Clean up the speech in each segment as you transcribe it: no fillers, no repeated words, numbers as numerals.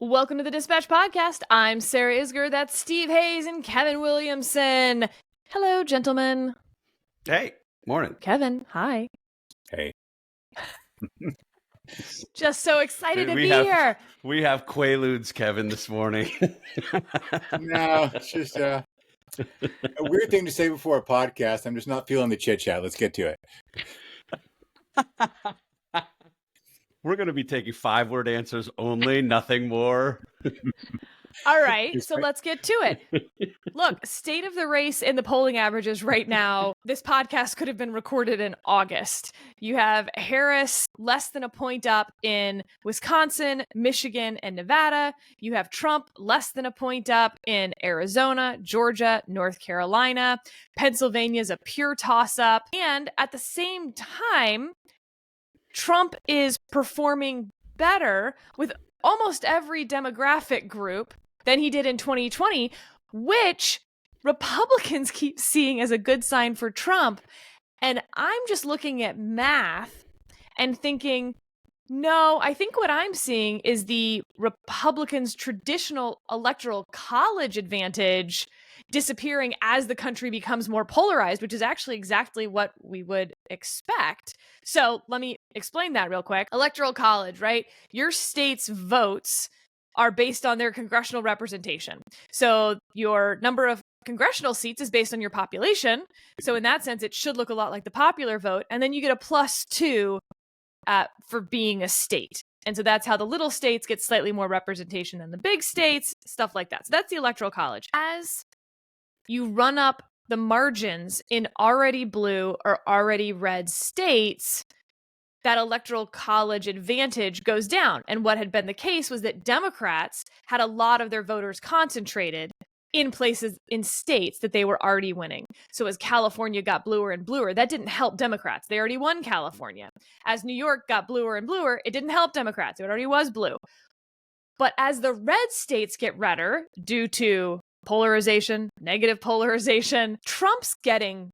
Welcome to the Dispatch Podcast. I'm Sarah Isger. That's Steve Hayes and Kevin Williamson. Hello, gentlemen. Hey, morning. Kevin, hi. Hey. Just so excited to be here. here. We have Quaaludes, Kevin, this morning. No, it's just a weird thing to say before a podcast. I'm just not feeling the chit chat. Let's get to it. We're going to be taking 5-word answers only, nothing more. All right, so let's get to it. Look, state of the race in the polling averages right now. This podcast could have been recorded in August. You have Harris less than a point up in Wisconsin, Michigan, and Nevada. You have Trump less than a point up in Arizona, Georgia, North Carolina. Pennsylvania's a pure toss-up. And at the same time, Trump is performing better with almost every demographic group than he did in 2020, which Republicans keep seeing as a good sign for Trump. And I'm just looking at math and thinking, no, I think what I'm seeing is the Republicans' traditional electoral college advantage disappearing as the country becomes more polarized, which is actually exactly what we would expect. So let me explain that real quick. Electoral college, right? Your state's votes are based on their congressional representation. So your number of congressional seats is based on your population. So in that sense, it should look a lot like the popular vote. And then you get a +2 for being a state. And so that's how the little states get slightly more representation than the big states, stuff like that. So that's the electoral college. As you run up the margins in already blue or already red states, that electoral college advantage goes down. And what had been the case was that Democrats had a lot of their voters concentrated in places, in states that they were already winning. So as California got bluer and bluer, that didn't help Democrats. They already won California. As New York got bluer and bluer, it didn't help Democrats. It already was blue. But as the red states get redder due to polarization, negative polarization, Trump's getting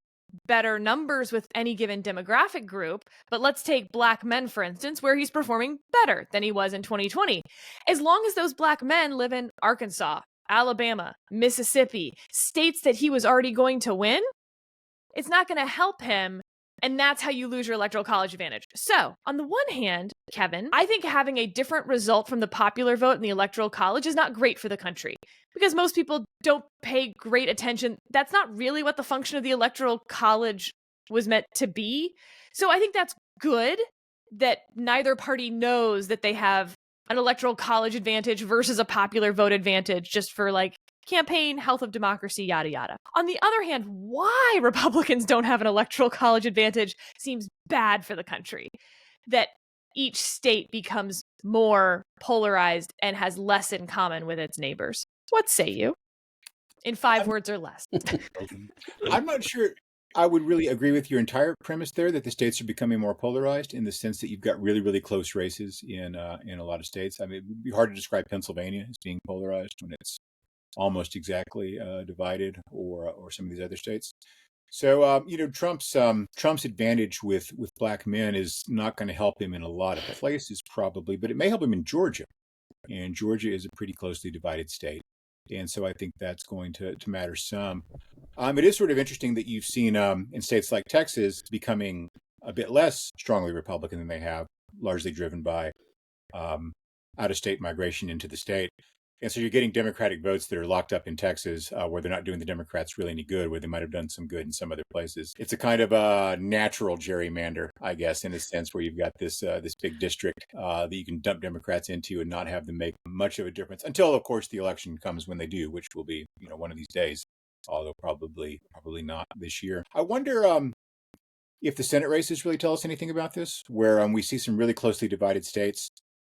better numbers with any given demographic group. But let's take black men, for instance, where he's performing better than he was in 2020. As long as those black men live in Arkansas, Alabama, Mississippi, states that he was already going to win, it's not going to help him. And that's how you lose your electoral college advantage. So on the one hand, Kevin, I think having a different result from the popular vote in the electoral college is not great for the country because most people don't pay great attention. That's not really what the function of the electoral college was meant to be. So I think that's good that neither party knows that they have an electoral college advantage versus a popular vote advantage just for like campaign, health of democracy, yada, yada. On the other hand, why Republicans don't have an electoral college advantage seems bad for the country. That each state becomes more polarized and has less in common with its neighbors. What say you? In 5 words or less. I'm not sure I would really agree with your entire premise there that the states are becoming more polarized in the sense that you've got really, really close races in a lot of states. I mean, it would be hard to describe Pennsylvania as being polarized when it's almost exactly divided, or some of these other states. So Trump's advantage with black men is not going to help him in a lot of places probably, but it may help him in Georgia, and Georgia is a pretty closely divided state, and so I think that's going to matter some. It is sort of interesting that you've seen in states like Texas becoming a bit less strongly Republican than they have, largely driven by out-of-state migration into the state. And so you're getting Democratic votes that are locked up in Texas, where they're not doing the Democrats really any good, where they might have done some good in some other places. It's a kind of a natural gerrymander, I guess, in a sense, where you've got this big district that you can dump Democrats into and not have them make much of a difference until, of course, the election comes when they do, which will be one of these days, although probably not this year. I wonder if the Senate races really tell us anything about this, where we see some really closely divided states.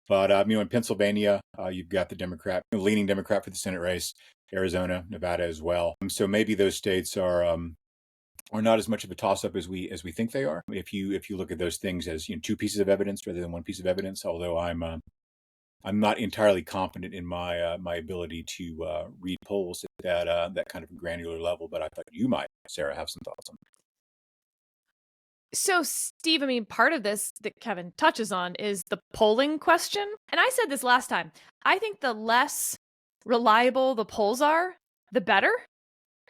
But, in Pennsylvania, you've got the leaning Democrat for the Senate race, Arizona, Nevada as well. So maybe those states are not as much of a toss-up as we think they are. If you look at those things as 2 pieces of evidence rather than 1 piece of evidence, although I'm not entirely confident in my ability to read polls at that kind of granular level. But I thought you might, Sarah, have some thoughts on that. So, Steve, I mean, part of this that Kevin touches on is the polling question. And I said this last time. I think the less reliable the polls are, the better,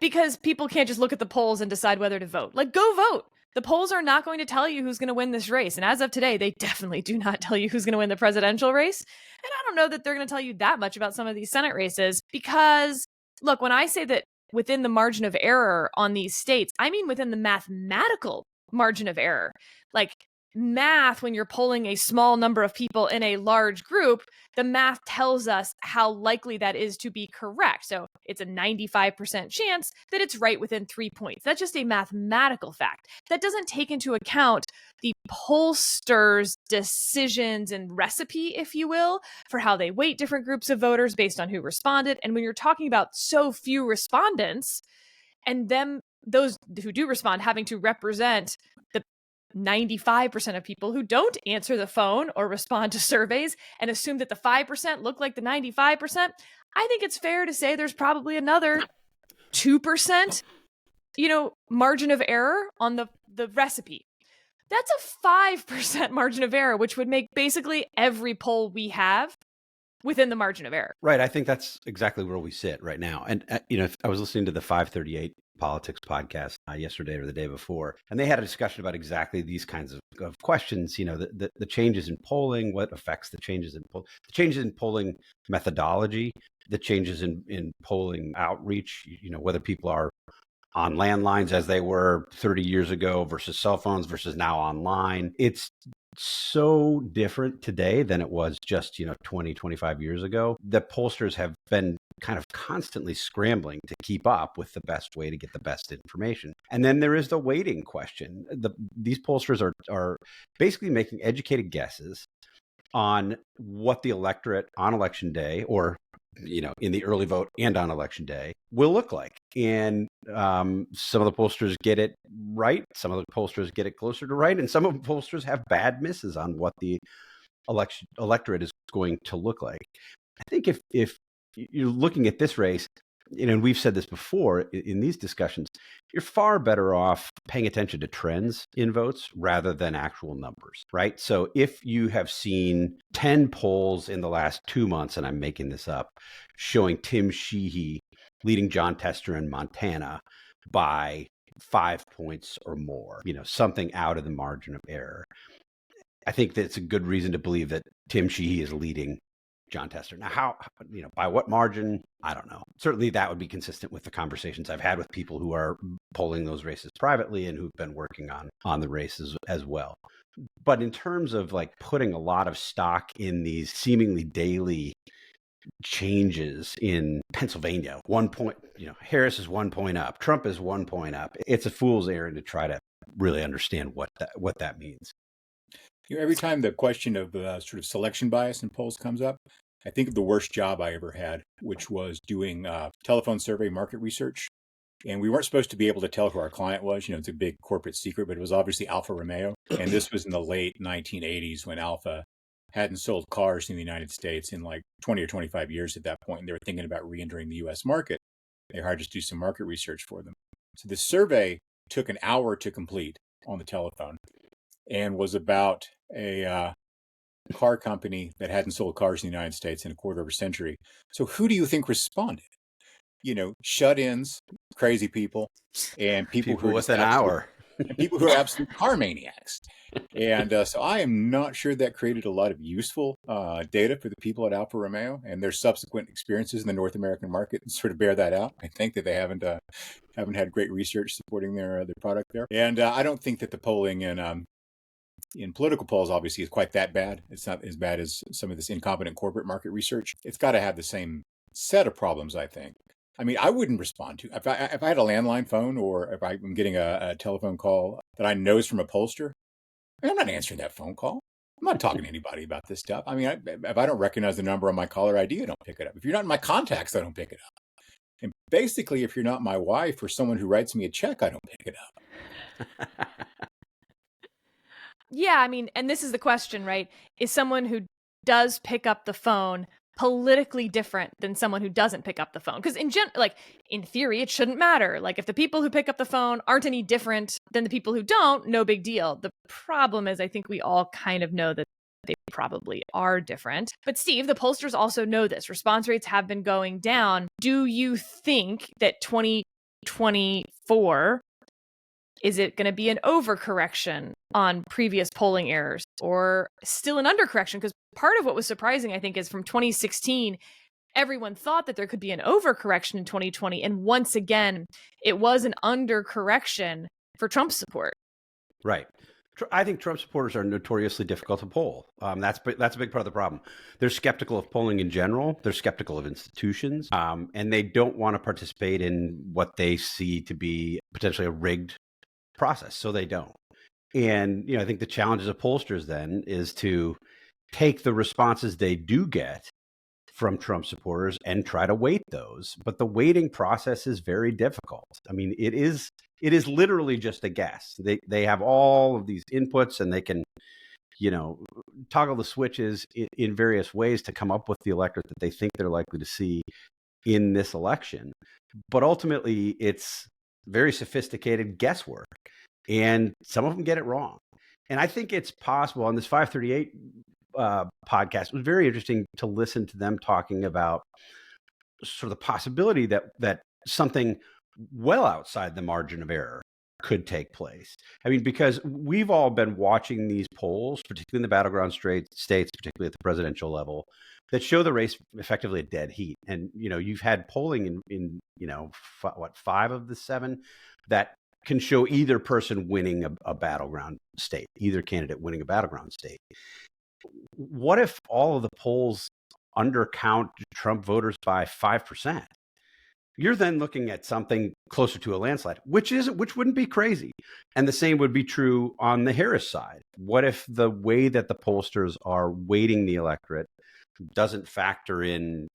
because people can't just look at the polls and decide whether to vote. Like, go vote. The polls are not going to tell you who's going to win this race. And as of today, they definitely do not tell you who's going to win the presidential race. And I don't know that they're going to tell you that much about some of these Senate races because, look, when I say that within the margin of error on these states, I mean within the mathematical margin of error. Like math, when you're polling a small number of people in a large group, the math tells us how likely that is to be correct. So it's a 95% chance that it's right within 3 points. That's just a mathematical fact. That doesn't take into account the pollster's decisions and recipe, if you will, for how they weight different groups of voters based on who responded. And when you're talking about so few respondents and those who do respond having to represent the 95% of people who don't answer the phone or respond to surveys and assume that the 5% look like the 95%, I think it's fair to say there's probably another 2%, margin of error on the recipe. That's a 5% margin of error, which would make basically every poll we have within the margin of error. Right. I think that's exactly where we sit right now. And, I was listening to the 538 Politics podcast yesterday or the day before, and they had a discussion about exactly these kinds of questions, the changes in polling, what affects the changes in polling methodology, the changes in polling outreach, whether people are on landlines as they were 30 years ago versus cell phones versus now online. It's so different today than it was just 20, 25 years ago. The pollsters have been kind of constantly scrambling to keep up with the best way to get the best information. And then there is the weighting question. These pollsters are basically making educated guesses on what the electorate on election day, or in the early vote and on election day, will look like. And some of the pollsters get it right. Some of the pollsters get it closer to right. And some of the pollsters have bad misses on what the electorate is going to look like. I think if you're looking at this race, and we've said this before in these discussions, you're far better off paying attention to trends in votes rather than actual numbers, right? So if you have seen 10 polls in the last 2 months, and I'm making this up, showing Tim Sheehy leading John Tester in Montana by 5 points or more, something out of the margin of error, I think that's a good reason to believe that Tim Sheehy is leading John Tester. Now, how, by what margin? I don't know. Certainly that would be consistent with the conversations I've had with people who are polling those races privately and who've been working on the races as well. But in terms of putting a lot of stock in these seemingly daily changes in Pennsylvania, 1 point, Harris is 1 point up, Trump is 1 point up. It's a fool's errand to try to really understand what that means. Every time the question of sort of selection bias in polls comes up, I think of the worst job I ever had, which was doing telephone survey market research. And we weren't supposed to be able to tell who our client was. It's a big corporate secret, but it was obviously Alfa Romeo. And this was in the late 1980s when Alfa hadn't sold cars in the United States in 20 or 25 years at that point. And they were thinking about re-entering the U.S. market. They hired us to do some market research for them. So the survey took an hour to complete on the telephone and was about a car company that hadn't sold cars in the United States in a quarter of a century. So who do you think responded? Shut-ins, crazy people, and people who are with an hour. And people who are absolute car maniacs. And so I am not sure that created a lot of useful data for the people at Alfa Romeo, and their subsequent experiences in the North American market sort of bear that out. I think that they haven't had great research supporting their product there. And I don't think that the polling in political polls obviously is quite that bad. It's not as bad as some of this incompetent corporate market research. It's got to have the same set of problems, I think. I mean, I wouldn't respond to if I had a landline phone, or if I'm getting a telephone call that I know is from a pollster. I'm not answering that phone call. I'm not talking to anybody about this stuff. I mean, if I don't recognize the number on my caller ID, I don't pick it up. If you're not in my contacts, I don't pick it up. And basically, if you're not my wife or someone who writes me a check, I don't pick it up. Yeah, I mean, and this is the question, right? Is someone who does pick up the phone politically different than someone who doesn't pick up the phone. Because in theory, it shouldn't matter. Like, if the people who pick up the phone aren't any different than the people who don't, no big deal. The problem is, I think we all kind of know that they probably are different. But Steve, the pollsters also know this. Response rates have been going down. Do you think that 2024, is it going to be an overcorrection on previous polling errors, or still an undercorrection? Because part of what was surprising, I think, is from 2016, everyone thought that there could be an overcorrection in 2020. And once again, it was an undercorrection for Trump support. Right. I think Trump supporters are notoriously difficult to poll. That's a big part of the problem. They're skeptical of polling in general. They're skeptical of institutions, and they don't want to participate in what they see to be potentially a rigged process. So they don't. And I think the challenges of pollsters then is to take the responses they do get from Trump supporters and try to weight those. But the weighting process is very difficult. I mean, it is literally just a guess. They have all of these inputs, and they can, toggle the switches in various ways to come up with the electorate that they think they're likely to see in this election. But ultimately, it's very sophisticated guesswork, and some of them get it wrong. And I think it's possible on this 538 podcast, it was very interesting to listen to them talking about sort of the possibility that something well outside the margin of error could take place. I mean, because we've all been watching these polls, particularly in the battleground states, particularly at the presidential level, that show the race effectively a dead heat. And, you've had polling in 5 of the 7 that can show either person winning a battleground state, either candidate winning a battleground state. What if all of the polls undercount Trump voters by 5%? You're then looking at something closer to a landslide, which wouldn't be crazy. And the same would be true on the Harris side. What if the way that the pollsters are weighting the electorate doesn't factor in,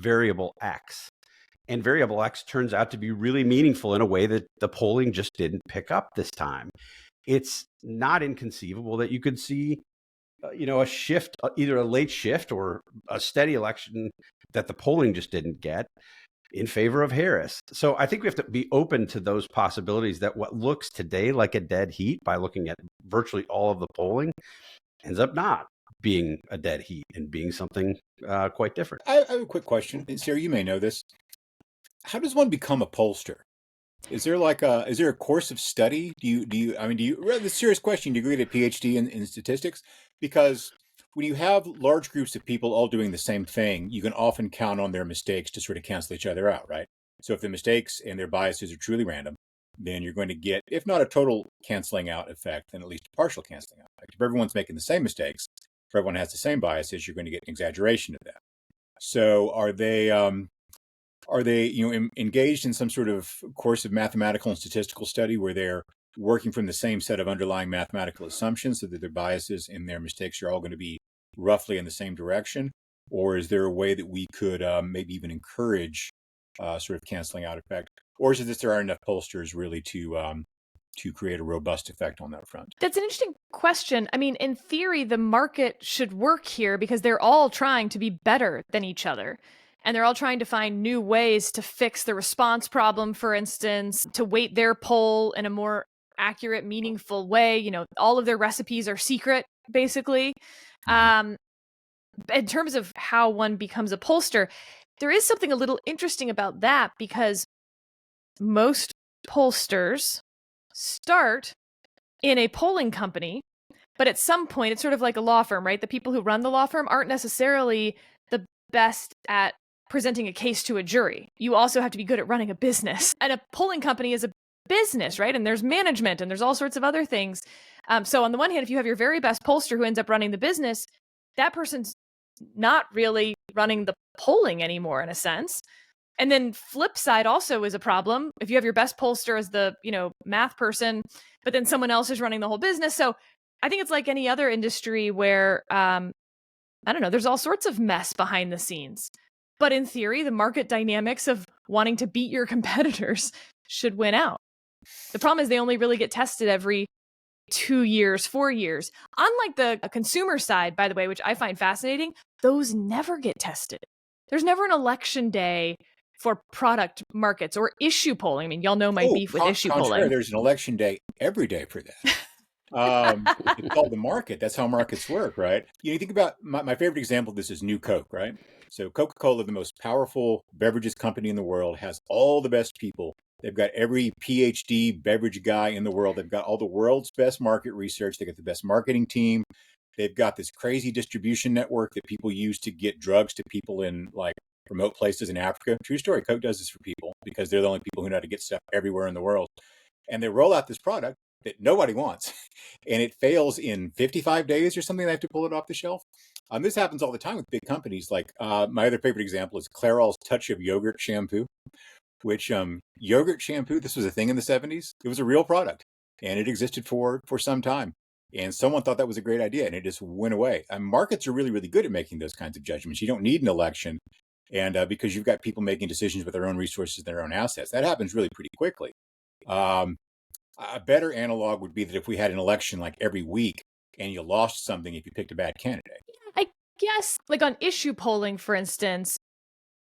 variable X? And variable X turns out to be really meaningful in a way that the polling just didn't pick up this time. It's not inconceivable that you could see a shift, either a late shift or a steady election that the polling just didn't get in favor of Harris. So I think we have to be open to those possibilities, that what looks today like a dead heat by looking at virtually all of the polling ends up not being a dead heat and being something quite different. I have a quick question. Sarah, you may know this. How does one become a pollster? Is there a course of study? The serious question, do you get a PhD in statistics? Because when you have large groups of people all doing the same thing, you can often count on their mistakes to sort of cancel each other out, right? So if the mistakes and their biases are truly random, then you're going to get, if not a total canceling out effect, then at least a partial canceling out effect. If everyone's making the same mistakes, if everyone has the same biases, you're going to get an exaggeration of that. So are they engaged in some sort of course of mathematical and statistical study where they're working from the same set of underlying mathematical assumptions so that their biases and their mistakes are all going to be roughly in the same direction? Or is there a way that we could maybe even encourage sort of canceling out effect? Or is it that there aren't enough pollsters really to create a robust effect on that front? That's an interesting question. I mean, in theory, the market should work here because they're all trying to be better than each other. And they're all trying to find new ways to fix the response problem, for instance, to weight their poll in a more accurate, meaningful way. All of their recipes are secret, basically. In terms of how one becomes a pollster, there is something a little interesting about that, because most pollsters start in a polling company, but at some point, it's sort of like a law firm, right? The people who run the law firm aren't necessarily the best at presenting a case to a jury. You also have to be good at running a business. And a polling company is a business, right? And there's management and there's all sorts of other things. So on the one hand, if you have your very best pollster who ends up running the business, that person's not really running the polling anymore in a sense. And then flip side also is a problem. If you have your best pollster as the, math person, but then someone else is running the whole business. So I think it's like any other industry where, there's all sorts of mess behind the scenes. But in theory, the market dynamics of wanting to beat your competitors should win out. The problem is they only really get tested every 2 years, 4 years. Unlike the consumer side, by the way, which I find fascinating, those never get tested. There's never an election day for product markets or issue polling. I mean, y'all know my beef with issue polling. There's an election day every day for that. It's called the market. That's how markets work, right? You think about my favorite example of this is New Coke, right? So Coca-Cola, the most powerful beverages company in the world, has all the best people. They've got every PhD beverage guy in the world. They've got all the world's best market research. They got the best marketing team. They've got this crazy distribution network that people use to get drugs to people in like remote places in Africa. True story. Coke does this for people because they're the only people who know how to get stuff everywhere in the world. And they roll out this product that nobody wants, and it fails in 55 days or something. They have to pull it off the shelf. This happens all the time with big companies. Like my other favorite example is Clairol's Touch of Yogurt shampoo, which yogurt shampoo, this was a thing in the 70s. It was a real product, and it existed for some time. And someone thought that was a great idea, and it just went away. And markets are really, really good at making those kinds of judgments. You don't need an election, and because you've got people making decisions with their own resources, their own assets, that happens really pretty quickly. A better analog would be that if we had an election like every week and you lost something if you picked a bad candidate. I guess, like on issue polling, for instance,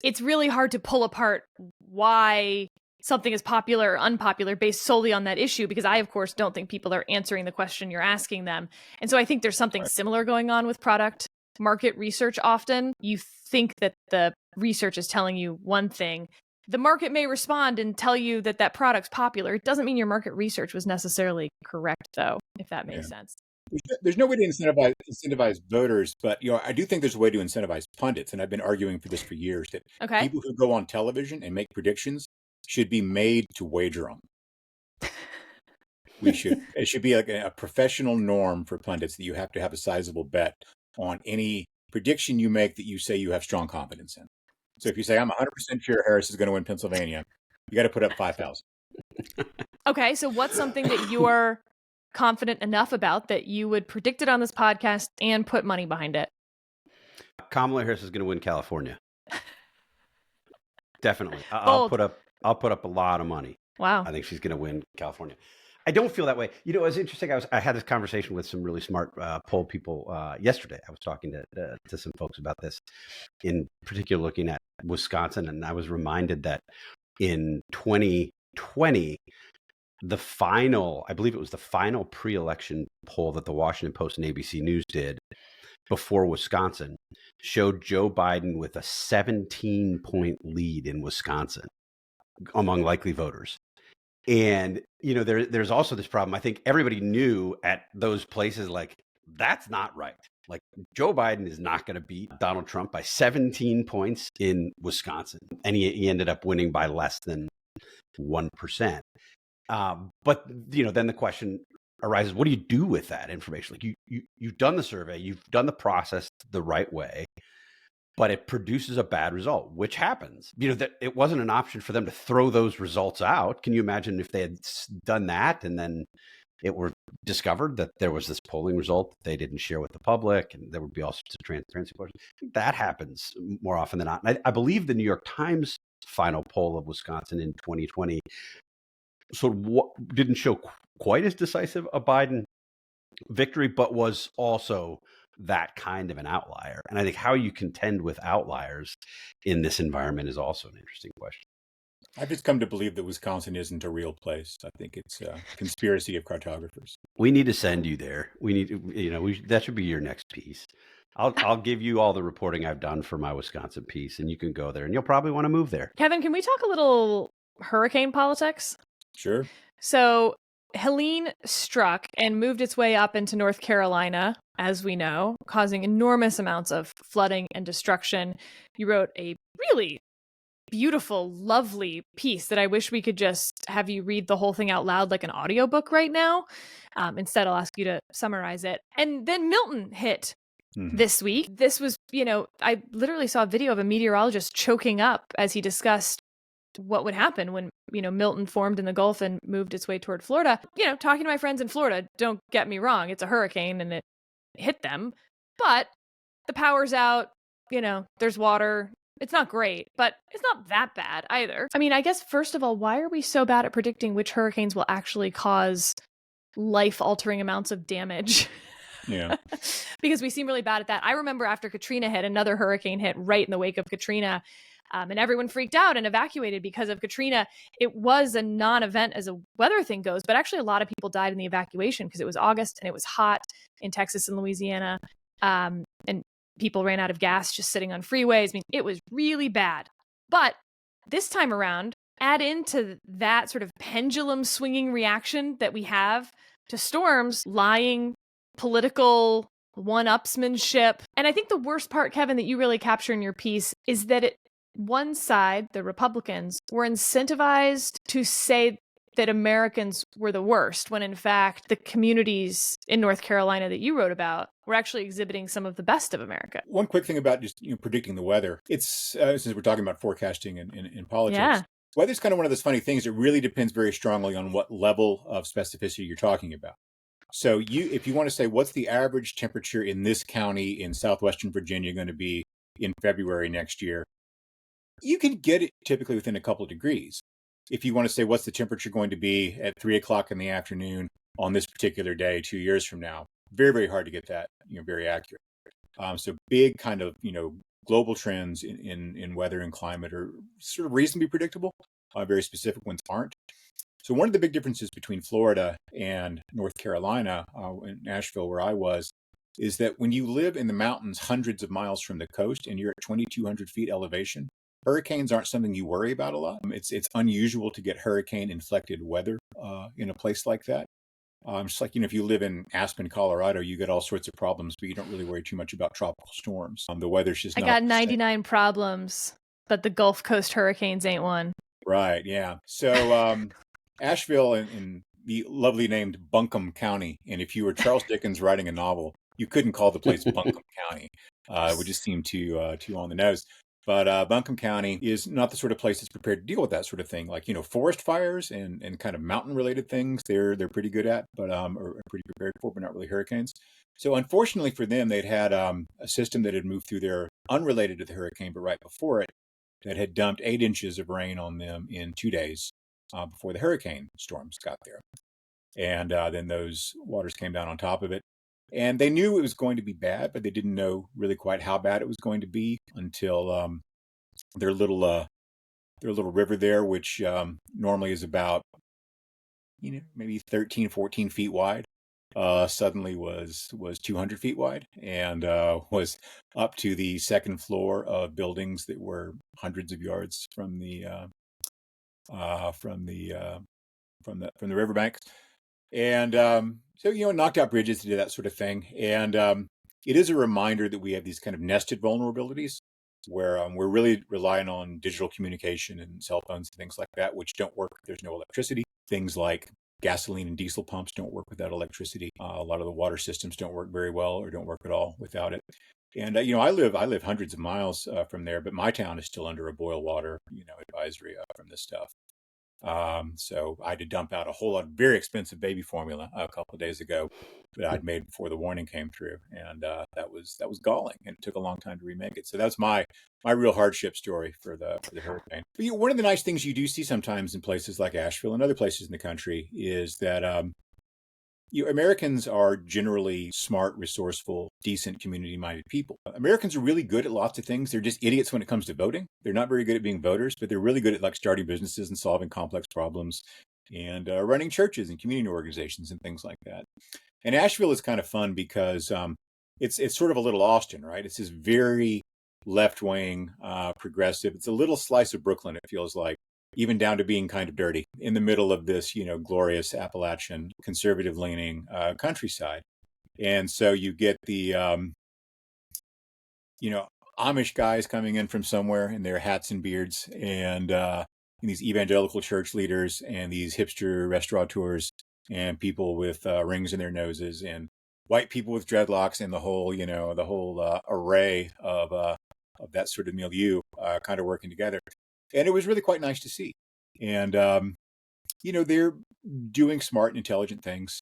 it's really hard to pull apart why something is popular or unpopular based solely on that issue, because I, of course, don't think people are answering the question you're asking them. And so I think there's something similar going on with product market research often. You think that the research is telling you one thing. The market may respond and tell you that that product's popular. It doesn't mean your market research was necessarily correct, though, if that makes sense. There's no way to incentivize voters, but I do think there's a way to incentivize pundits, and I've been arguing for this for years, that people who go on television and make predictions should be made to wager on. It should be like a professional norm for pundits that you have to have a sizable bet on any prediction you make that you say you have strong confidence in. So if you say, I'm 100% sure Harris is going to win Pennsylvania, you got to put up 5,000. Okay, so what's something that you're confident enough about that you would predict it on this podcast and put money behind it? Kamala Harris is going to win California. Definitely. I'll put up a lot of money. Wow. I think she's going to win California. I don't feel that way. It was interesting. I had this conversation with some really smart poll people yesterday. I was talking to some folks about this, in particular looking at Wisconsin, and I was reminded that in 2020, I believe it was the final pre-election poll that the Washington Post and ABC News did before Wisconsin showed Joe Biden with a 17-point lead in Wisconsin among likely voters. And, there's also this problem. I think everybody knew at those places, like, that's not right. Like, Joe Biden is not going to beat Donald Trump by 17 points in Wisconsin. And he ended up winning by less than 1%. But, then the question arises, what do you do with that information? Like, you've done the survey, you've done the process the right way, but it produces a bad result, which happens. That it wasn't an option for them to throw those results out. Can you imagine if they had done that and then it were discovered that there was this polling result that they didn't share with the public, and there would be all sorts of transparency questions? I think that happens more often than not. And I believe the New York Times final poll of Wisconsin in 2020 didn't show quite as decisive a Biden victory, but was also that kind of an outlier. And I think how you contend with outliers in this environment is also an interesting question. I've just come to believe that Wisconsin isn't a real place. I think it's a conspiracy of cartographers. We need to send you there. We need, that should be your next piece. I'll give you all the reporting I've done for my Wisconsin piece, and you can go there, and you'll probably want to move there. Kevin, can we talk a little hurricane politics? Sure. So Helene struck and moved its way up into North Carolina, as we know, causing enormous amounts of flooding and destruction. You wrote a really beautiful, lovely piece that I wish we could just have you read the whole thing out loud like an audiobook right now. Instead, I'll ask you to summarize it. And then Milton hit this week. This was, I literally saw a video of a meteorologist choking up as he discussed what would happen when, Milton formed in the Gulf and moved its way toward Florida. Talking to my friends in Florida, don't get me wrong, it's a hurricane and it hit them, but the power's out, there's water. It's not great, but it's not that bad either. I mean, I guess, first of all, why are we so bad at predicting which hurricanes will actually cause life-altering amounts of damage. Yeah. Because we seem really bad at that. I remember after Katrina hit, another hurricane hit right in the wake of Katrina, and everyone freaked out and evacuated because of Katrina. It was a non-event as a weather thing goes, but actually a lot of people died in the evacuation because it was August and it was hot in Texas and Louisiana, and people ran out of gas just sitting on freeways. I mean, it was really bad. But this time around, add into that sort of pendulum swinging reaction that we have to storms, lying, political one-upsmanship. And I think the worst part, Kevin, that you really capture in your piece is that one side, the Republicans, were incentivized to say that Americans were the worst, when in fact the communities in North Carolina that you wrote about were actually exhibiting some of the best of America. One quick thing about just predicting the weather. It's since we're talking about forecasting in politics. Yeah. Weather's kind of one of those funny things. It really depends very strongly on what level of specificity you're talking about. So if you want to say what's the average temperature in this county in southwestern Virginia going to be in February next year, you can get it typically within a couple of degrees. If you want to say what's the temperature going to be at 3:00 in the afternoon on this particular day 2 years from now, very, very hard to get that very accurate. So big kind of global trends in weather and climate are sort of reasonably predictable. Very specific ones aren't. So one of the big differences between Florida and North Carolina, in Asheville where I was, is that when you live in the mountains hundreds of miles from the coast and you're at 2,200 feet elevation, hurricanes aren't something you worry about a lot. It's unusual to get hurricane-inflected weather in a place like that. Just like, if you live in Aspen, Colorado, you get all sorts of problems, but you don't really worry too much about tropical storms. The weather's just I got 99 problems, but the Gulf Coast hurricanes ain't one. Right, yeah. So Asheville in the lovely named Buncombe County, and if you were Charles Dickens writing a novel, you couldn't call the place Buncombe County. It would just seem too on the nose. But Buncombe County is not the sort of place that's prepared to deal with that sort of thing. Like, forest fires and kind of mountain-related things, they're pretty good at, but are pretty prepared for, but not really hurricanes. So unfortunately for them, they'd had a system that had moved through there unrelated to the hurricane, but right before it, that had dumped 8 inches of rain on them in 2 days before the hurricane storms got there. And then those waters came down on top of it. And they knew it was going to be bad, but they didn't know really quite how bad it was going to be until their little river there, which normally is about maybe 13, 14 feet wide, suddenly was 200 feet wide and was up to the second floor of buildings that were hundreds of yards from the riverbanks. And so, it knocked out bridges to do that sort of thing. And it is a reminder that we have these kind of nested vulnerabilities where we're really relying on digital communication and cell phones and things like that, which don't work if there's no electricity. Things like gasoline and diesel pumps don't work without electricity. A lot of the water systems don't work very well or don't work at all without it. And, I live hundreds of miles from there, but my town is still under a boil water, advisory from this stuff. So I had to dump out a whole lot of very expensive baby formula a couple of days ago that I'd made before the warning came through, and that was galling, and it took a long time to remake it. So that's my real hardship story for the hurricane. But one of the nice things you do see sometimes in places like Asheville and other places in the country is that Americans are generally smart, resourceful, decent, community-minded people. Americans are really good at lots of things. They're just idiots when it comes to voting. They're not very good at being voters, but they're really good at starting businesses and solving complex problems and running churches and community organizations and things like that. And Asheville is kind of fun because it's sort of a little Austin, right? It's this very left-wing, progressive. It's a little slice of Brooklyn, it feels like, even down to being kind of dirty in the middle of this, glorious Appalachian conservative-leaning countryside. And so you get the, Amish guys coming in from somewhere in their hats and beards, and these evangelical church leaders and these hipster restaurateurs and people with rings in their noses and white people with dreadlocks and the whole array of that sort of milieu kind of working together. And it was really quite nice to see. And, they're doing smart and intelligent things.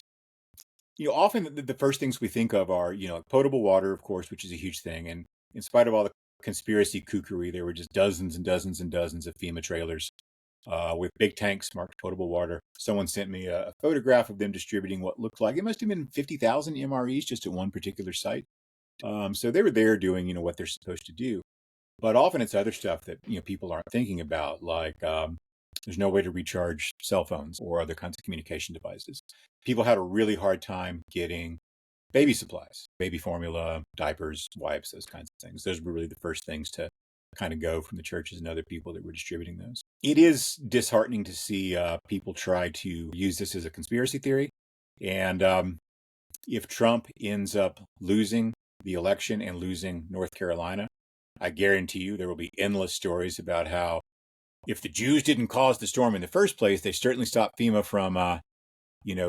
Often the first things we think of are, potable water, of course, which is a huge thing. And in spite of all the conspiracy kookery, there were just dozens and dozens and dozens of FEMA trailers with big tanks marked potable water. Someone sent me a photograph of them distributing what looked like, it must have been 50,000 MREs just at one particular site. So they were there doing, what they're supposed to do. But often it's other stuff that, people aren't thinking about, like there's no way to recharge cell phones or other kinds of communication devices. People had a really hard time getting baby supplies, baby formula, diapers, wipes, those kinds of things. Those were really the first things to kind of go from the churches and other people that were distributing those. It is disheartening to see people try to use this as a conspiracy theory. And if Trump ends up losing the election and losing North Carolina, I guarantee you there will be endless stories about how if the Jews didn't cause the storm in the first place, they certainly stopped FEMA from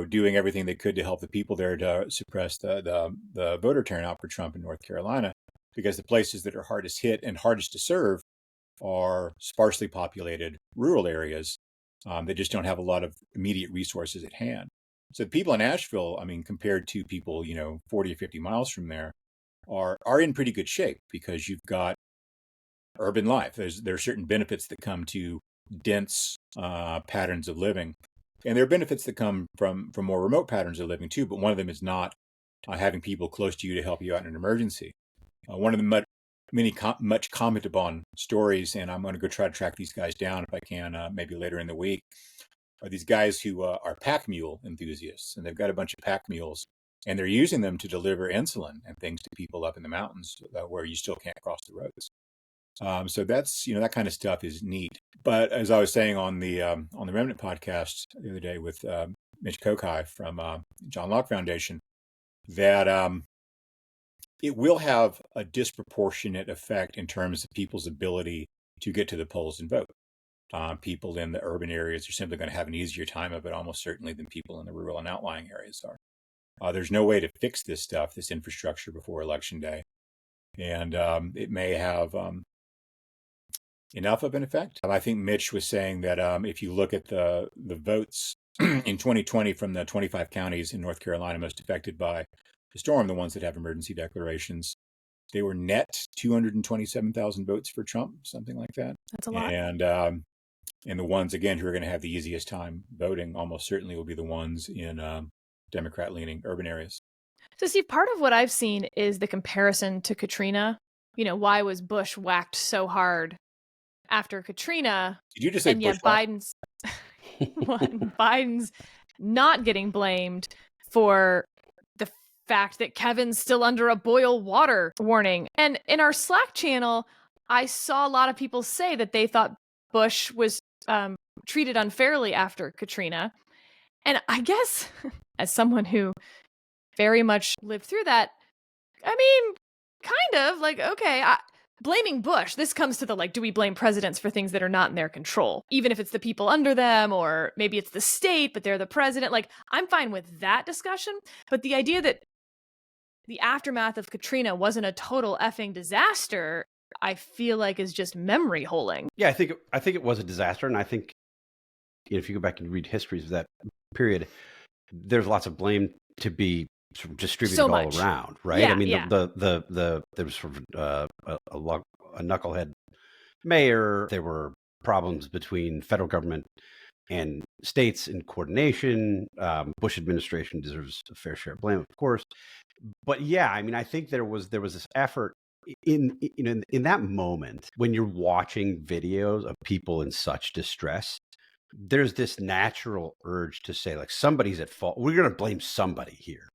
doing everything they could to help the people there to suppress the voter turnout for Trump in North Carolina, because the places that are hardest hit and hardest to serve are sparsely populated rural areas that just don't have a lot of immediate resources at hand. So the people in Asheville, compared to people, 40 or 50 miles from there, are in pretty good shape because you've got urban life. There are certain benefits that come to dense patterns of living. And there are benefits that come from more remote patterns of living too, but one of them is not having people close to you to help you out in an emergency. One of the much commented upon stories, and I'm going to go try to track these guys down if I can, maybe later in the week, are these guys who are pack mule enthusiasts, and they've got a bunch of pack mules, and they're using them to deliver insulin and things to people up in the mountains where you still can't cross the roads. So that's, that kind of stuff is neat. But as I was saying on the Remnant podcast the other day with Mitch Kokai from John Locke Foundation, that it will have a disproportionate effect in terms of people's ability to get to the polls and vote. People in the urban areas are simply going to have an easier time of it, almost certainly, than people in the rural and outlying areas are. There's no way to fix this stuff, this infrastructure, before Election Day. And it may have enough of an effect. I think Mitch was saying that if you look at the votes in 2020 from the 25 counties in North Carolina most affected by the storm, the ones that have emergency declarations, they were net 227,000 votes for Trump, something like that. That's a lot. And the ones, again, who are going to have the easiest time voting almost certainly will be the ones in Democrat-leaning urban areas. So, Steve, part of what I've seen is the comparison to Katrina. Why was Bush whacked so hard after Katrina? Did you just say and yet Biden's Biden's not getting blamed for the fact that Kevin's still under a boil water warning. And in our Slack channel, I saw a lot of people say that they thought Bush was treated unfairly after Katrina. And I guess as someone who very much lived through that, kind of like, okay, blaming Bush, this comes to the, do we blame presidents for things that are not in their control? Even if it's the people under them, or maybe it's the state, but they're the president. I'm fine with that discussion. But the idea that the aftermath of Katrina wasn't a total effing disaster, I feel like is just memory holing. Yeah, I think it was a disaster. And I think if you go back and read histories of that period, there's lots of blame to be sort of distributed all around, right? Yeah, there was sort of a knucklehead mayor. There were problems between federal government and states in coordination. Bush administration deserves a fair share of blame, of course. But yeah, I think there was this effort in that moment when you're watching videos of people in such distress. There's this natural urge to say, somebody's at fault. We're going to blame somebody here.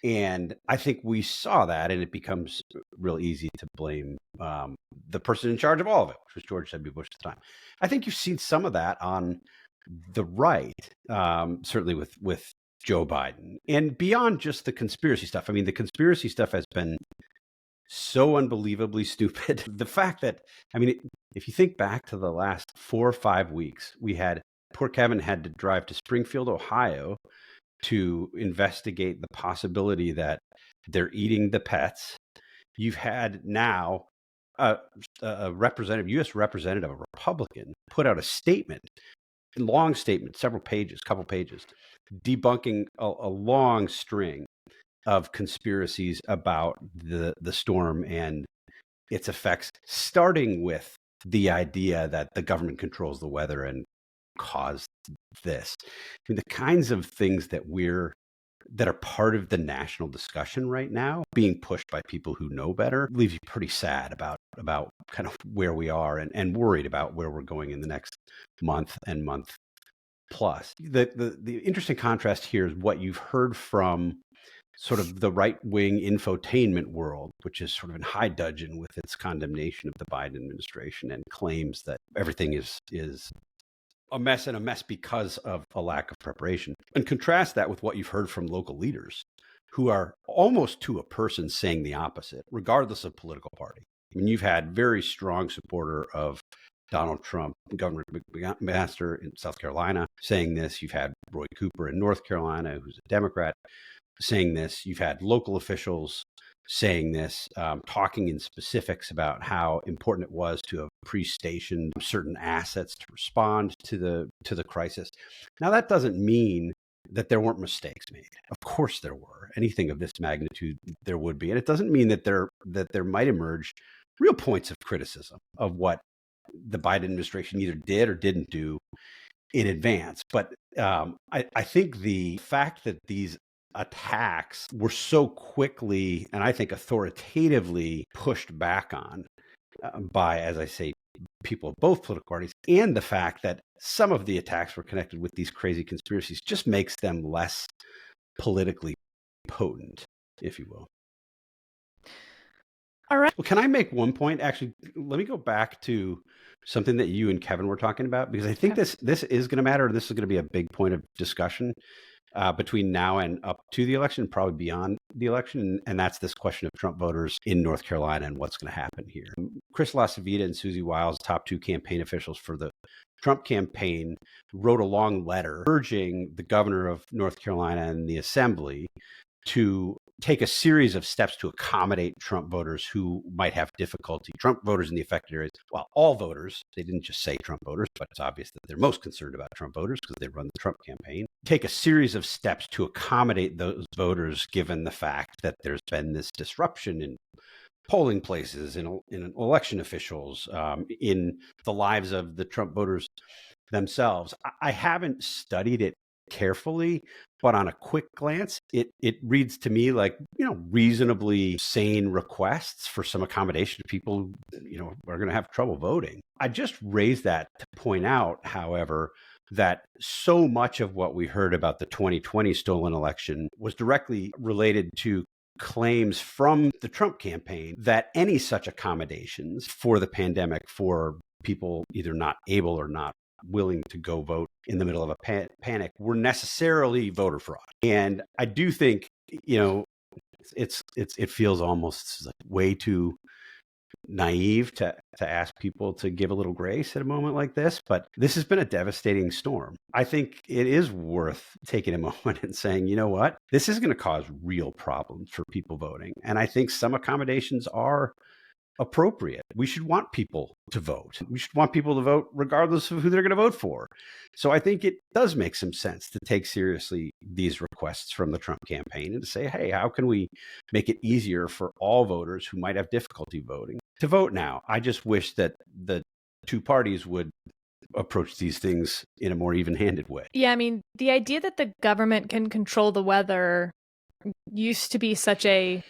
And I think we saw that, and it becomes real easy to blame the person in charge of all of it, which was George W. Bush at the time. I think you've seen some of that on the right, certainly with Joe Biden. And beyond just the conspiracy stuff, the conspiracy stuff has been so unbelievably stupid. The fact that, if you think back to the last 4 or 5 weeks, poor Kevin had to drive to Springfield, Ohio, to investigate the possibility that they're eating the pets. You've had now a U.S. representative, a Republican, put out a long statement, couple pages, debunking a long string of conspiracies about the storm and its effects, starting with the idea that the government controls the weather and caused this. I mean, the kinds of things that are part of the national discussion right now, being pushed by people who know better, leaves you pretty sad about kind of where we are and worried about where we're going in the next month and month plus. The interesting contrast here is what you've heard from sort of the right-wing infotainment world, which is sort of in high dudgeon with its condemnation of the Biden administration and claims that everything is a mess, and a mess because of a lack of preparation. And contrast that with what you've heard from local leaders who are almost to a person saying the opposite, regardless of political party. I mean, you've had very strong supporter of Donald Trump, Governor McMaster in South Carolina, saying this. You've had Roy Cooper in North Carolina, who's a Democrat, saying this. You've had local officials saying this, talking in specifics about how important it was to have pre-stationed certain assets to respond to the crisis. Now, that doesn't mean that there weren't mistakes made. Of course there were. Anything of this magnitude, there would be. And it doesn't mean that there might emerge real points of criticism of what the Biden administration either did or didn't do in advance. But I think the fact that these attacks were so quickly and I think authoritatively pushed back on by, as I say, people of both political parties, and the fact that some of the attacks were connected with these crazy conspiracies just makes them less politically potent, if you will. All right. Well, can I make one point? Actually, let me go back to something that you and Kevin were talking about, because I think this is going to matter. This is going to be a big point of discussion between now and up to the election, probably beyond the election. And that's this question of Trump voters in North Carolina and what's going to happen here. Chris LaCivita and Susie Wiles, top two campaign officials for the Trump campaign, wrote a long letter urging the governor of North Carolina and the assembly to take a series of steps to accommodate Trump voters who might have difficulty. Trump voters in the affected areas, well, all voters, they didn't just say Trump voters, but it's obvious that they're most concerned about Trump voters because they run the Trump campaign. Take a series of steps to accommodate those voters, given the fact that there's been this disruption in polling places, in election officials, in the lives of the Trump voters themselves. I haven't studied it carefully, but on a quick glance, it reads to me like, reasonably sane requests for some accommodation to people who, are going to have trouble voting. I just raise that to point out, however, that so much of what we heard about the 2020 stolen election was directly related to claims from the Trump campaign that any such accommodations for the pandemic, for people either not able or not willing to go vote in the middle of a panic, were necessarily voter fraud. And I do think, it feels almost like way too naive to ask people to give a little grace at a moment like this, but this has been a devastating storm. I think it is worth taking a moment and saying, you know what, this is going to cause real problems for people voting. And I think some accommodations are appropriate. We should want people to vote. We should want people to vote regardless of who they're going to vote for. So I think it does make some sense to take seriously these requests from the Trump campaign and to say, hey, how can we make it easier for all voters who might have difficulty voting to vote now? I just wish that the two parties would approach these things in a more even-handed way. Yeah, I mean, the idea that the government can control the weather used to be such a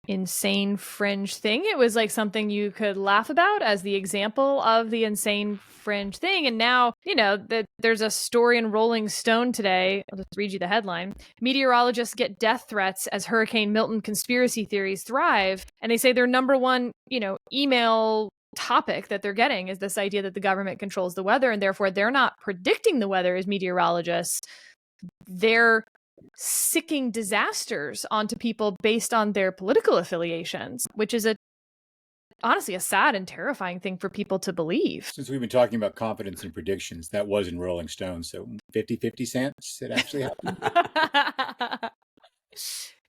insane fringe thing. It was like something you could laugh about as the example of the insane fringe thing. And now, there's a story in Rolling Stone today. I'll just read you the headline. Meteorologists get death threats as Hurricane Milton conspiracy theories thrive. And they say their number one, email topic that they're getting is this idea that the government controls the weather, and therefore they're not predicting the weather as meteorologists. They're sicking disasters onto people based on their political affiliations, which is honestly a sad and terrifying thing for people to believe. Since we've been talking about confidence and predictions, that was in Rolling Stone. So 50-50 cents, it actually happened.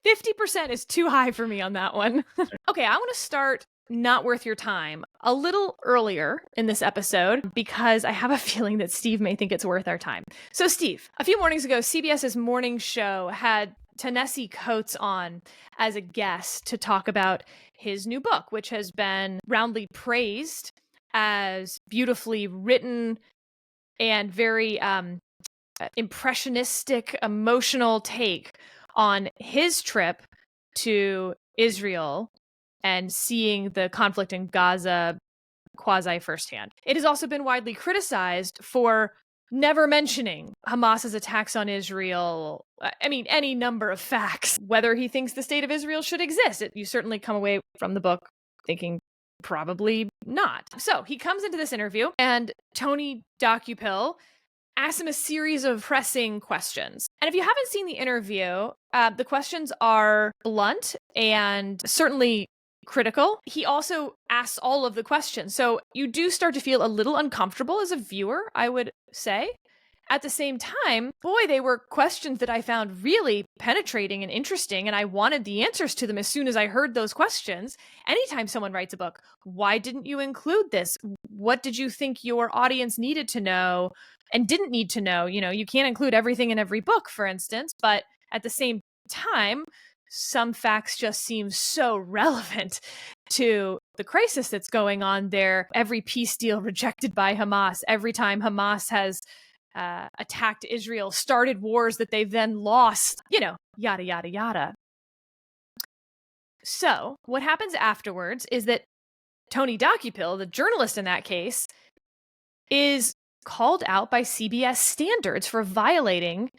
50% is too high for me on that one. Okay, I want to start not worth your time a little earlier in this episode because I have a feeling that Steve may think it's worth our time. So Steve, a few mornings ago, CBS's morning show had Ta-Nehisi Coates on as a guest to talk about his new book, which has been roundly praised as beautifully written, and very impressionistic, emotional take on his trip to Israel and seeing the conflict in Gaza quasi firsthand. It has also been widely criticized for never mentioning Hamas's attacks on Israel. I mean, any number of facts, whether he thinks the state of Israel should exist. You certainly come away from the book thinking probably not. So he comes into this interview, and Tony Docupill asks him a series of pressing questions. And if you haven't seen the interview, the questions are blunt and certainly critical. He also asks all of the questions. So you do start to feel a little uncomfortable as a viewer, I would say. At the same time, boy, they were questions that I found really penetrating and interesting, and I wanted the answers to them as soon as I heard those questions. Anytime someone writes a book, why didn't you include this? What did you think your audience needed to know and didn't need to know? You know, you can't include everything in every book, for instance, but at the same time, some facts just seem so relevant to the crisis that's going on there. Every peace deal rejected by Hamas, every time Hamas has attacked Israel, started wars that they've then lost, you know, yada, yada, yada. So what happens afterwards is that Tony Docupill, the journalist in that case, is called out by CBS standards for violating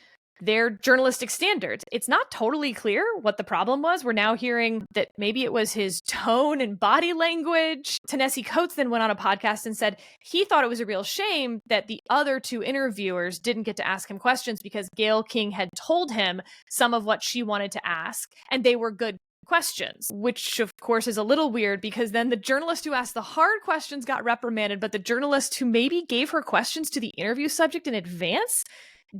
their journalistic standards. It's not totally clear what the problem was. We're now hearing that maybe it was his tone and body language. Ta-Nehisi Coates then went on a podcast and said he thought it was a real shame that the other two interviewers didn't get to ask him questions because Gayle King had told him some of what she wanted to ask, and they were good questions, which of course is a little weird because then the journalist who asked the hard questions got reprimanded, but the journalist who maybe gave her questions to the interview subject in advance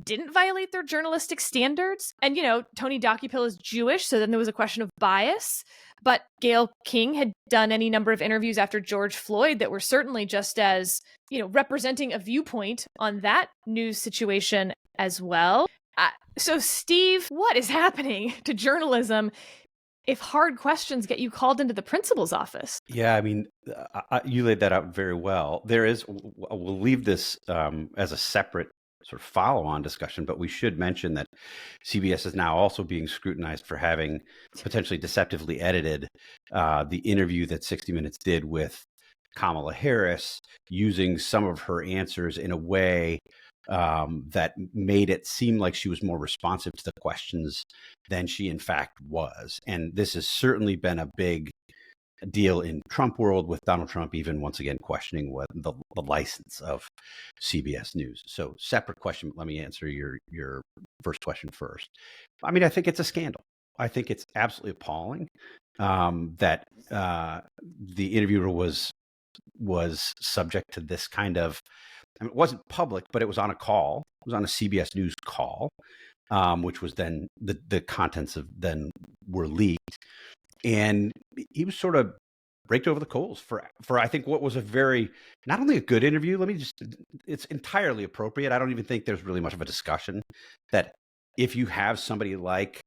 didn't violate their journalistic standards. And, you know, Tony Docupill is Jewish, so then there was a question of bias. But Gayle King had done any number of interviews after George Floyd that were certainly just as, you know, representing a viewpoint on that news situation as well. So, Steve, what is happening to journalism if hard questions get you called into the principal's office? Yeah, I mean, you laid that out very well. We'll leave this as a separate sort of follow-on discussion, but we should mention that CBS is now also being scrutinized for having potentially deceptively edited the interview that 60 Minutes did with Kamala Harris, using some of her answers in a way that made it seem like she was more responsive to the questions than she in fact was. And this has certainly been a big deal in Trump world, with Donald Trump even once again questioning what the license of CBS News. So separate question, but let me answer your first question first. I mean, I think it's a scandal. I think it's absolutely appalling that the interviewer was subject to this kind of, I mean, it wasn't public, but it was on a call. It was on a CBS News call, which was then the contents of then were leaked. And he was sort of raked over the coals for I think what was a very, not only a good interview, it's entirely appropriate. I don't even think there's really much of a discussion that if you have somebody like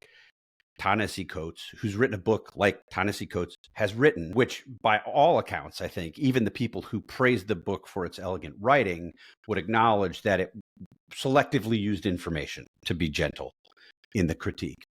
Ta-Nehisi Coates, who's written a book like Ta-Nehisi Coates has written, which by all accounts, I think even the people who praised the book for its elegant writing would acknowledge that it selectively used information, to be gentle in the critique.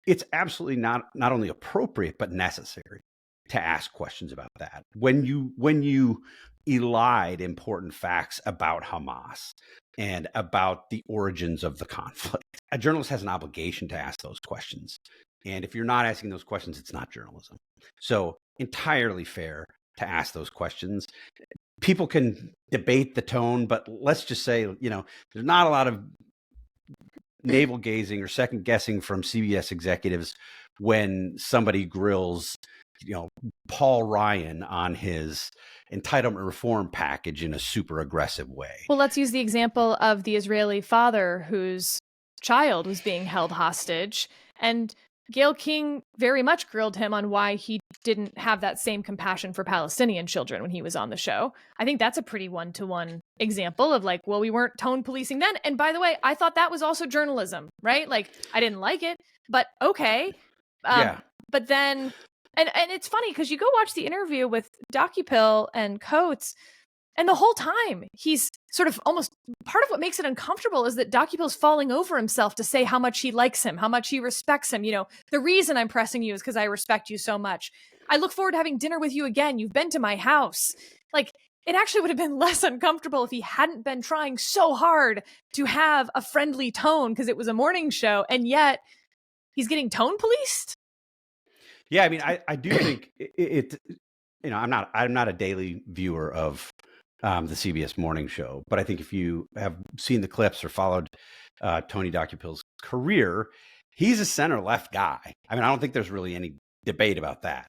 It's absolutely not only appropriate, but necessary to ask questions about that. When you elide important facts about Hamas and about the origins of the conflict, a journalist has an obligation to ask those questions. And if you're not asking those questions, it's not journalism. So entirely fair to ask those questions. People can debate the tone, but let's just say, you know, there's not a lot of navel gazing or second guessing from CBS executives when somebody grills, you know, Paul Ryan on his entitlement reform package in a super aggressive way. Well, let's use the example of the Israeli father whose child was being held hostage, and Gayle King very much grilled him on why he didn't have that same compassion for Palestinian children when he was on the show. I think that's a pretty one-to-one example of like, well, we weren't tone policing then. And by the way, I thought that was also journalism, right? Like, I didn't like it, but okay. Yeah. But then, and it's funny because you go watch the interview with Docupill and Coates, And the whole time, he's sort of almost, part of what makes it uncomfortable is that DocuPill's falling over himself to say how much he likes him, how much he respects him. You know, the reason I'm pressing you is because I respect you so much. I look forward to having dinner with you again. You've been to my house. Like, it actually would have been less uncomfortable if he hadn't been trying so hard to have a friendly tone because it was a morning show, and yet he's getting tone policed. Yeah, I mean, I do think it. You know, I'm not a daily viewer of the CBS morning show, but I think if you have seen the clips or followed Tony DocuPill's career, he's a center left guy. I mean, I don't think there's really any debate about that.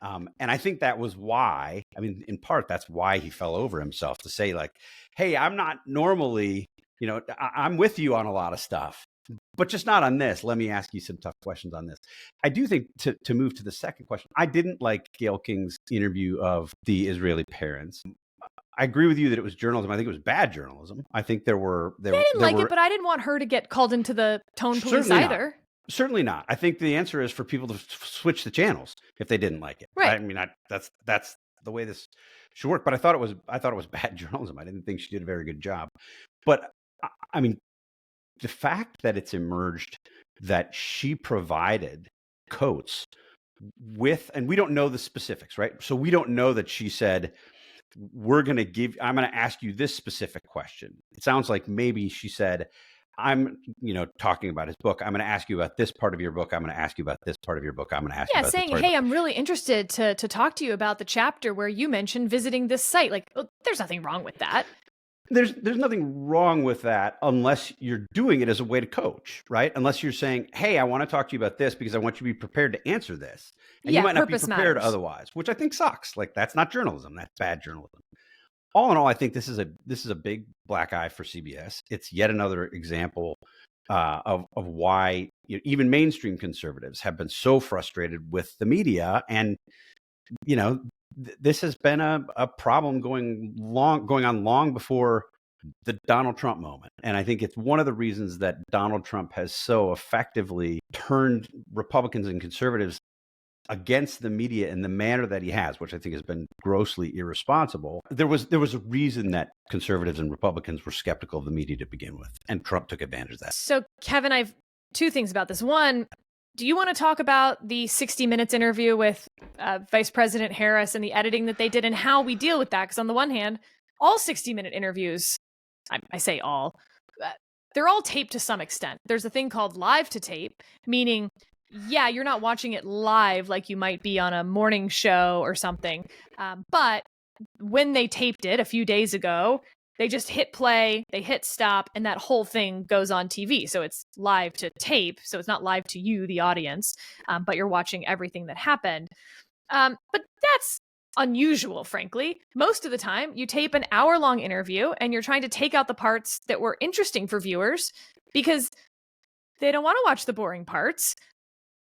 And I think that was why, I mean, in part, that's why he fell over himself to say like, hey, I'm not normally, you know, I'm with you on a lot of stuff, but just not on this. Let me ask you some tough questions on this. I do think to move to the second question, I didn't like Gayle King's interview of the Israeli parents. I agree with you that it was journalism. I think it was bad journalism. I think I didn't like it, but I didn't want her to get called into the tone police either. Certainly not. I think the answer is for people to switch the channels if they didn't like it. Right. I mean, that's the way this should work. But I thought it was bad journalism. I didn't think she did a very good job. But I mean, the fact that it's emerged that she provided Coates with, and we don't know the specifics, right? So we don't know that she said, I'm going to ask you this specific question. It sounds like maybe she said, I'm, talking about his book. I'm going to ask you about this part of your book. I'm going to ask you about this part of your book. I'm going to ask you about saying, this part hey, I'm really interested to talk to you about the chapter where you mentioned visiting this site. Like, there's nothing wrong with that. There's nothing wrong with that unless you're doing it as a way to coach, right? Unless you're saying, hey, I want to talk to you about this because I want you to be prepared to answer this. And you might not be prepared otherwise, which I think sucks. Like, that's not journalism. That's bad journalism. All in all, I think this is a big black eye for CBS. It's yet another example of why even mainstream conservatives have been so frustrated with the media. And, this has been a problem going on long before the Donald Trump moment. And I think it's one of the reasons that Donald Trump has so effectively turned Republicans and conservatives against the media in the manner that he has, which I think has been grossly irresponsible. There was a reason that conservatives and Republicans were skeptical of the media to begin with, and Trump took advantage of that. So, Kevin, I've two things about this. One, do you want to talk about the 60 Minutes interview with Vice President Harris and the editing that they did and how we deal with that? Because on the one hand, all 60-minute interviews, I say all, they're all taped to some extent. There's a thing called live to tape, meaning you're not watching it live like you might be on a morning show or something. But when they taped it a few days ago, they just hit play, they hit stop, and that whole thing goes on TV. So it's live to tape. So it's not live to you, the audience, but you're watching everything that happened. But that's unusual, frankly. Most of the time, you tape an hour-long interview and you're trying to take out the parts that were interesting for viewers because they don't want to watch the boring parts.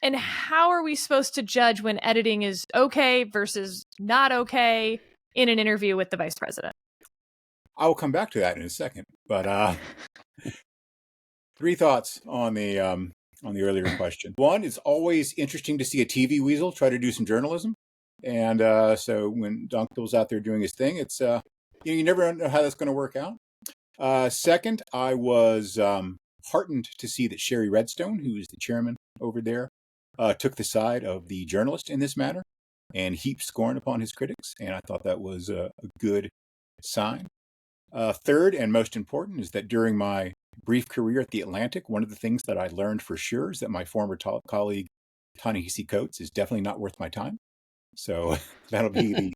And how are we supposed to judge when editing is okay versus not okay in an interview with the vice president? I will come back to that in a second, but three thoughts on the earlier question. One, it's always interesting to see a TV weasel try to do some journalism, and so when DocuPill's out there doing his thing, it's you never know how that's going to work out. Second, I was heartened to see that Sherry Redstone, who is the chairman over there, took the side of the journalist in this matter and heaped scorn upon his critics, and I thought that was a good sign. Third, and most important, is that during my brief career at The Atlantic, one of the things that I learned for sure is that my former colleague, Ta-Nehisi Coates, is definitely not worth my time. So that'll be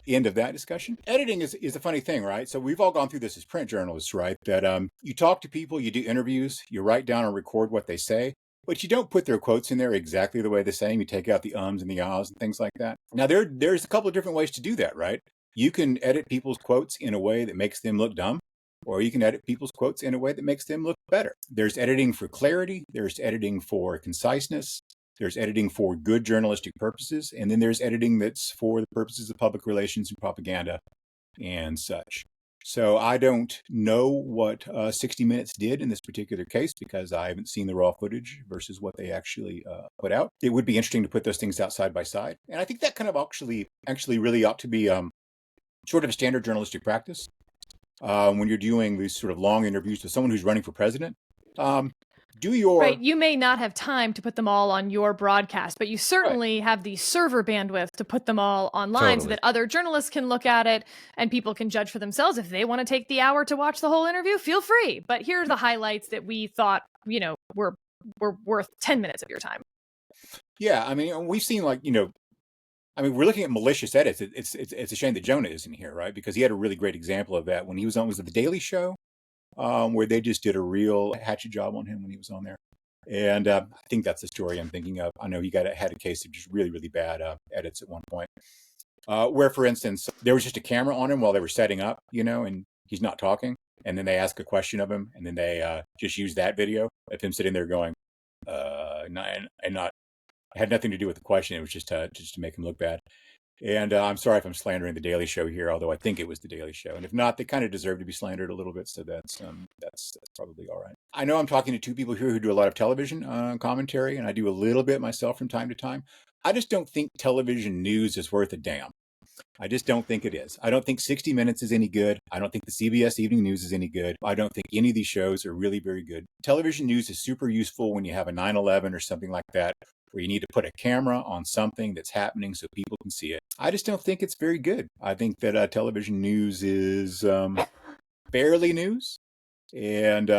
the end of that discussion. Editing is a funny thing, right? So we've all gone through this as print journalists, right? That you talk to people, you do interviews, you write down and record what they say, but you don't put their quotes in there exactly the way they say them. You take out the ums and the ahs and things like that. Now, there's a couple of different ways to do that, right? You can edit people's quotes in a way that makes them look dumb, or you can edit people's quotes in a way that makes them look better. There's editing for clarity. There's editing for conciseness. There's editing for good journalistic purposes. And then there's editing that's for the purposes of public relations and propaganda and such. So I don't know what 60 Minutes did in this particular case because I haven't seen the raw footage versus what they actually put out. It would be interesting to put those things out side by side. And I think that kind of actually really ought to be sort of a standard journalistic practice when you're doing these sort of long interviews with someone who's running for president. Do your right. You may not have time to put them all on your broadcast, but you certainly right. have the server bandwidth to put them all online so that other journalists can look at it and people can judge for themselves. If they want to take the hour to watch the whole interview, feel free. But here are the highlights that we thought, were worth 10 minutes of your time. Yeah, I mean, we've seen we're looking at malicious edits. It's a shame that Jonah isn't here, right? Because he had a really great example of that when he was on, was it The Daily Show? Where they just did a real hatchet job on him when he was on there. And I think that's the story I'm thinking of. I know he had a case of just really, really bad edits at one point. Where, for instance, there was just a camera on him while they were setting up, and he's not talking. And then they ask a question of him, and then they just use that video of him sitting there going, it had nothing to do with the question. It was just to make him look bad. And I'm sorry if I'm slandering The Daily Show here, although I think it was The Daily Show. And if not, they kind of deserve to be slandered a little bit. So that's probably all right. I know I'm talking to two people here who do a lot of television commentary, and I do a little bit myself from time to time. I just don't think television news is worth a damn. I just don't think it is. I don't think 60 Minutes is any good. I don't think the CBS Evening News is any good. I don't think any of these shows are really very good. Television news is super useful when you have a 9/11 or something like that, where you need to put a camera on something that's happening so people can see it. I just don't think it's very good. I think that television news is barely news. And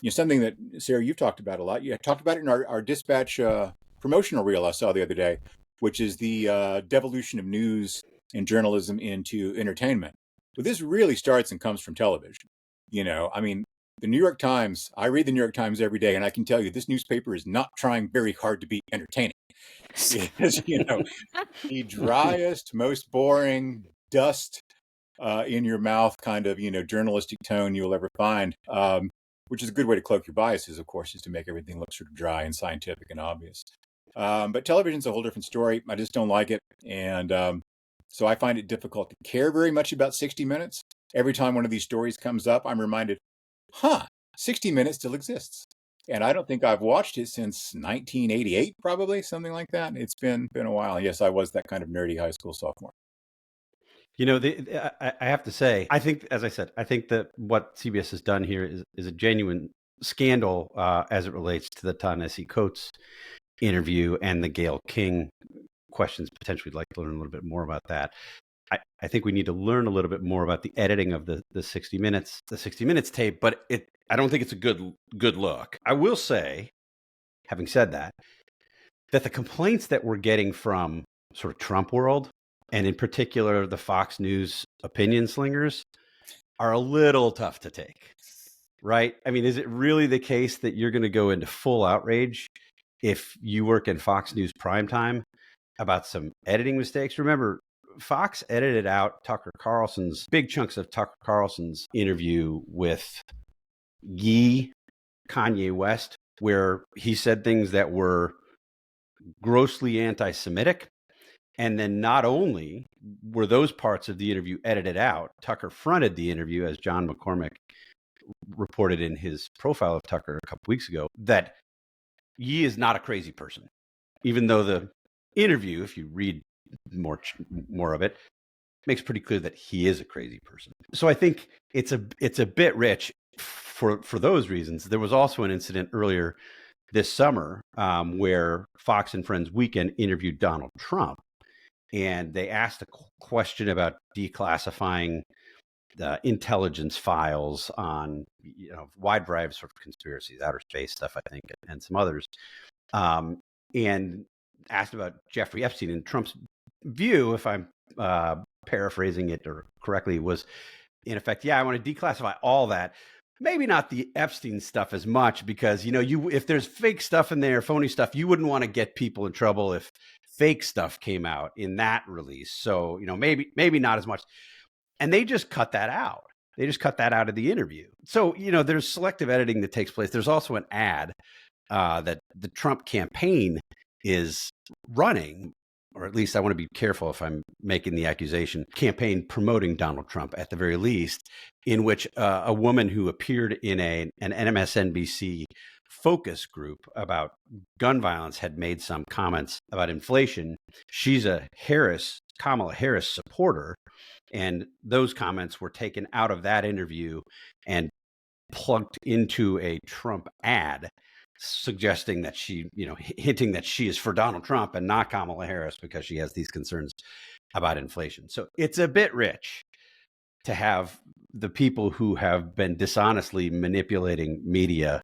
something that, Sarah, you've talked about a lot. You talked about it in our Dispatch promotional reel I saw the other day, which is the devolution of news and journalism into entertainment. But this really starts and comes from television. The New York Times, I read the New York Times every day, and I can tell you this newspaper is not trying very hard to be entertaining. It is, the driest, most boring, dust in your mouth kind of, journalistic tone you'll ever find, which is a good way to cloak your biases, of course, is to make everything look sort of dry and scientific and obvious. But television's a whole different story. I just don't like it. And so I find it difficult to care very much about 60 Minutes. Every time one of these stories comes up, I'm reminded, 60 Minutes still exists. And I don't think I've watched it since 1988, probably, something like that. It's been a while. Yes, I was that kind of nerdy high school sophomore. I have to say, I think, as I said, I think that what CBS has done here is a genuine scandal as it relates to the Ta-Nehisi Coates interview and the Gayle King questions. Potentially, we'd like to learn a little bit more about that. I think we need to learn a little bit more about the editing of the 60 Minutes tape, but I don't think it's a good look. I will say, having said that the complaints that we're getting from sort of Trump world, and in particular the Fox News opinion slingers, are a little tough to take, right? I mean, is it really the case that you're going to go into full outrage if you work in Fox News primetime about some editing mistakes? Remember, Fox edited out big chunks of Tucker Carlson's interview with Kanye West, where he said things that were grossly anti-Semitic. And then not only were those parts of the interview edited out, Tucker fronted the interview, as John McCormick reported in his profile of Tucker a couple weeks ago, that Ye is not a crazy person, even though the interview, if you read more of it, makes pretty clear that he is a crazy person. So I think it's a bit rich for those reasons. There was also an incident earlier this summer where Fox and Friends Weekend interviewed Donald Trump, and they asked a question about declassifying the intelligence files on wide variety of sort of conspiracies, outer space stuff, I think, and some others, and asked about Jeffrey Epstein. And Trump's view, if I'm paraphrasing it or correctly, was in effect, I want to declassify all that. Maybe not the Epstein stuff as much, because if there's fake stuff in there, phony stuff, you wouldn't want to get people in trouble if fake stuff came out in that release. So maybe not as much. And they just cut that out. They just cut that out of the interview. So there's selective editing that takes place. There's also an ad that the Trump campaign is running, or at least I want to be careful if I'm making the accusation, campaign promoting Donald Trump at the very least, in which a woman who appeared in an MSNBC focus group about gun violence had made some comments about inflation. She's a Harris Kamala Harris supporter. And those comments were taken out of that interview and plugged into a Trump ad, suggesting that she, hinting that she is for Donald Trump and not Kamala Harris because she has these concerns about inflation. So it's a bit rich to have the people who have been dishonestly manipulating media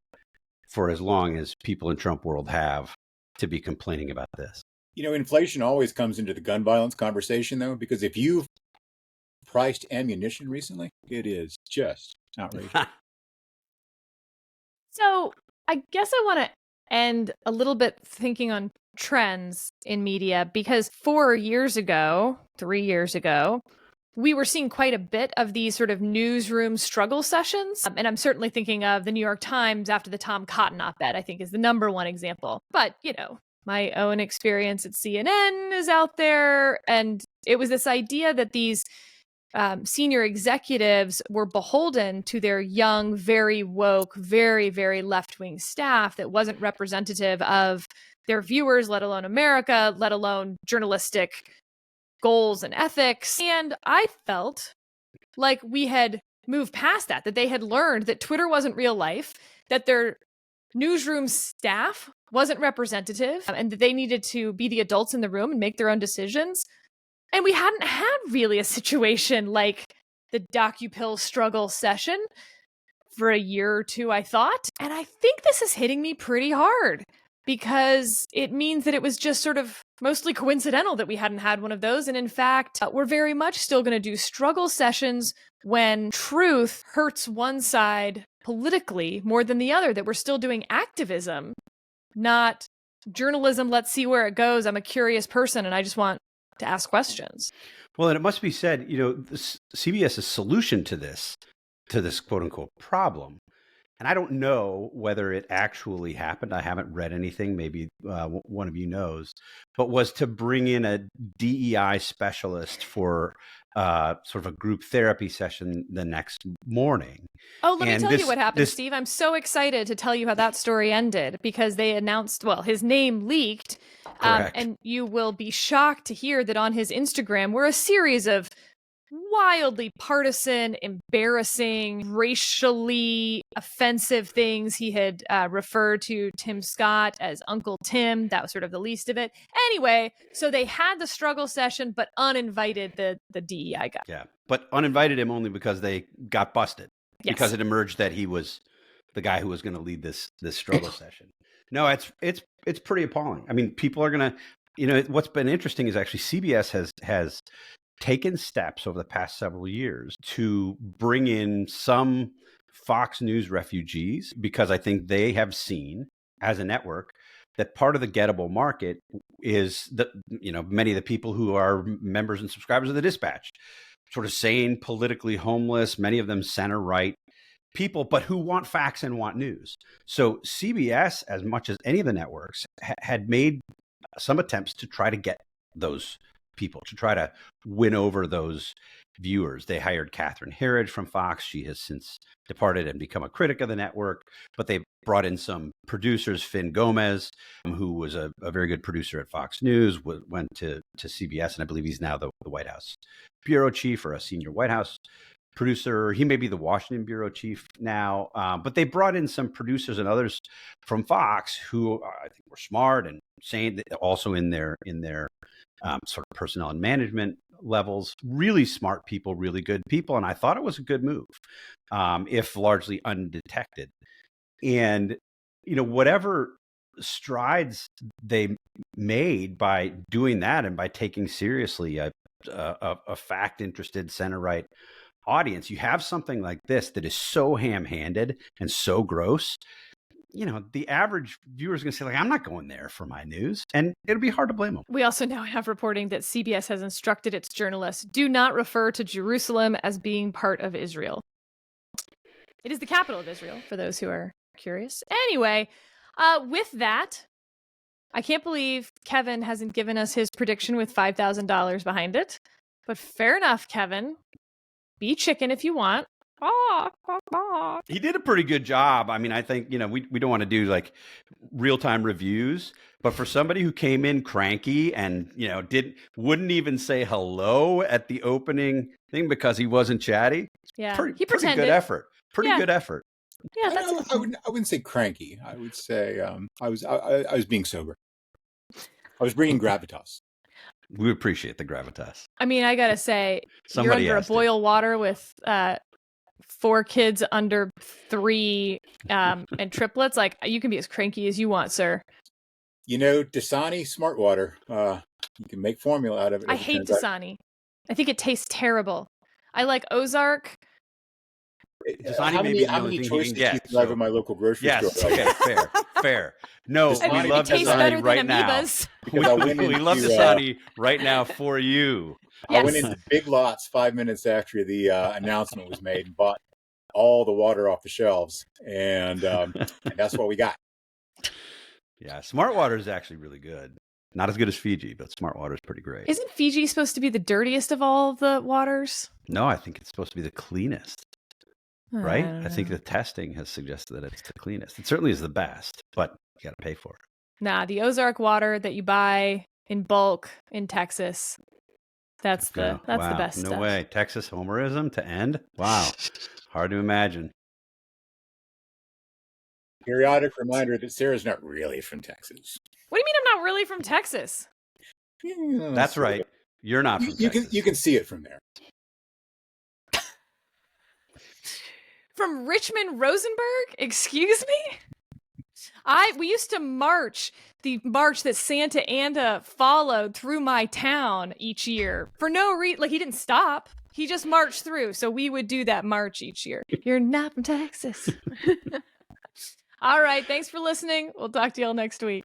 for as long as people in Trump world have to be complaining about this. Inflation always comes into the gun violence conversation, though, because if you've priced ammunition recently, it is just outrageous. So I guess I want to end a little bit thinking on trends in media, because 3 years ago, we were seeing quite a bit of these sort of newsroom struggle sessions. And I'm certainly thinking of the New York Times after the Tom Cotton op-ed, I think is the number one example. But, my own experience at CNN is out there. And it was this idea that these senior executives were beholden to their young, very woke, very, very left-wing staff that wasn't representative of their viewers, let alone America, let alone journalistic goals and ethics. And I felt like we had moved past that they had learned that Twitter wasn't real life, that their newsroom staff wasn't representative, and that they needed to be the adults in the room and make their own decisions. And we hadn't had really a situation like the DocuPill struggle session for a year or two, I thought. And I think this is hitting me pretty hard, because it means that it was just sort of mostly coincidental that we hadn't had one of those. And in fact, we're very much still going to do struggle sessions when truth hurts one side politically more than the other, that we're still doing activism, not journalism. Let's see where it goes. I'm a curious person and I just want to ask questions. Well, and it must be said, CBS's solution to this quote unquote problem, and I don't know whether it actually happened. I haven't read anything. Maybe one of you knows, but was to bring in a DEI specialist for sort of a group therapy session the next morning. Oh, let me tell you what happened, Steve. I'm so excited to tell you how that story ended, because they announced, his name leaked. And you will be shocked to hear that on his Instagram were a series of wildly partisan, embarrassing, racially offensive things. He had referred to Tim Scott as Uncle Tim. That was sort of the least of it. Anyway, so they had the struggle session, but uninvited the DEI guy. Yeah, but uninvited him only because they got busted. Yes. Because it emerged that he was the guy who was going to lead this struggle session. No, it's pretty appalling. I mean, people are going to, what's been interesting is actually CBS has taken steps over the past several years to bring in some Fox News refugees, because I think they have seen as a network that part of the gettable market is that, many of the people who are members and subscribers of the Dispatch, sort of sane, politically homeless, many of them center right people, but who want facts and want news. So CBS, as much as any of the networks, had made some attempts to try to get those people, to try to win over those viewers. They hired Catherine Herridge from Fox. She has since departed and become a critic of the network, but they brought in some producers. Finn Gomez, who was a very good producer at Fox News, went to CBS, and I believe he's now the White House bureau chief, or a senior White House producer. He may be the Washington bureau chief now, but they brought in some producers and others from Fox who I think were smart and sane, also in their sort of personnel and management levels, really smart people, really good people. And I thought it was a good move, if largely undetected. And, whatever strides they made by doing that and by taking seriously a fact-interested center-right audience, you have something like this that is so ham-handed and so gross. The average viewer is going to say, I'm not going there for my news. And it'll be hard to blame them. We also now have reporting that CBS has instructed its journalists, do not refer to Jerusalem as being part of Israel. It is the capital of Israel, for those who are curious. Anyway, with that, I can't believe Kevin hasn't given us his prediction with $5,000 behind it. But fair enough, Kevin. Be chicken if you want. He did a pretty good job. I mean, I think, we don't want to do like real-time reviews, but for somebody who came in cranky and, wouldn't even say hello at the opening thing because he wasn't chatty. Yeah. Pretty, He pretended. Pretty good effort. Good effort. Yeah, I wouldn't say cranky. I would say I was being sober. I was bringing gravitas. We appreciate the gravitas. I mean, I gotta say, Somebody you're under a boil water with 4 kids under 3 and triplets. Like, you can be as cranky as you want, sir. Dasani Smart Water. You can make formula out of it. I hate Dasani. I think it tastes terrible. I like Ozark. How many choices do you drive at my local grocery store? Yes, okay, fair. No, we love Dasani right now. We love Dasani right now for you. Yes. I went into Big Lots 5 minutes after the announcement was made and bought all the water off the shelves, and that's what we got. Yeah, Smart Water is actually really good. Not as good as Fiji, but Smart Water is pretty great. Isn't Fiji supposed to be the dirtiest of all the waters? No, I think it's supposed to be the cleanest. Right? I think the testing has suggested that it's the cleanest. It certainly is the best, but you got to pay for it. Nah, the Ozark water that you buy in bulk in Texas, that's the best stuff. No way. Texas homerism to end? Wow. Hard to imagine. Periodic reminder that Sarah's not really from Texas. What do you mean I'm not really from Texas? That's right. You're not from Texas. You can see it from there. From Richmond, Rosenberg? Excuse me? We used to march the march that Santa Ana followed through my town each year for no reason. Like, he didn't stop. He just marched through. So we would do that march each year. You're not from Texas. All right. Thanks for listening. We'll talk to y'all next week.